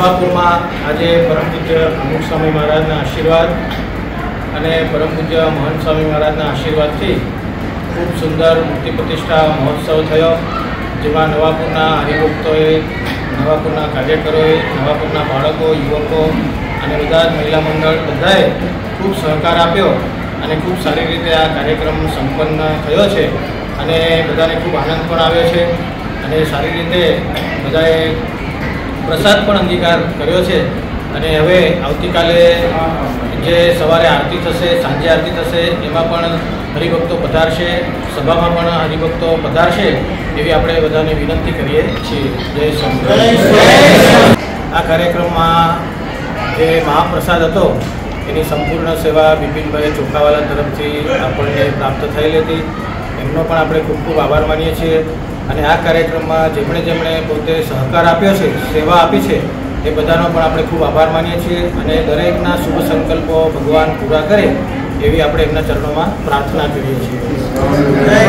નવાપુરમાં આજે પરમ પૂજ્ય અમુક સ્વામી મહારાજના આશીર્વાદ અને પરમ પૂજ્ય મહંત સ્વામી મહારાજના આશીર્વાદથી ખૂબ સુંદર મૂર્તિ પ્રતિષ્ઠા મહોત્સવ થયો, જેમાં નવાપુરના હરિભક્તોએ, નવાપુરના કાર્યકરોએ, નવાપુરના બાળકો, યુવકો અને બધા જ મહિલા મંડળ બધાએ ખૂબ સહકાર આપ્યો અને ખૂબ સારી રીતે આ કાર્યક્રમ સંપન્ન થયો છે અને બધાને ખૂબ આનંદ પણ આવ્યો છે અને સારી રીતે બધાએ પ્રસાદ પણ અંગીકાર કર્યો છે અને હવે આવતીકાલે જે સવારે આરતી થશે, સાંજે આરતી થશે, એમાં પણ હરિભક્તો પધારશે, સભામાં પણ હરિભક્તો પધારશે એવી આપણે બધાને વિનંતી કરીએ છીએ. જય સ્વામી. આ કાર્યક્રમમાં જે મહાપ્રસાદ હતો એની સંપૂર્ણ સેવા બિપિનભાઈ ચોખાવાલા તરફથી આપણને પ્રાપ્ત થયેલી હતી. એમનો પણ આપણે ખૂબ ખૂબ આભાર માનીએ છીએ અને આ કાર્યક્રમમાં જેમણે પોતે સહકાર આપ્યો છે, સેવા આપી છે, એ બધાનો પણ આપણે ખૂબ આભાર માનીએ છીએ અને દરેકના શુભ સંકલ્પો ભગવાન પૂરા કરે એવી આપણે એમના ચરણોમાં પ્રાર્થના કરીએ છીએ.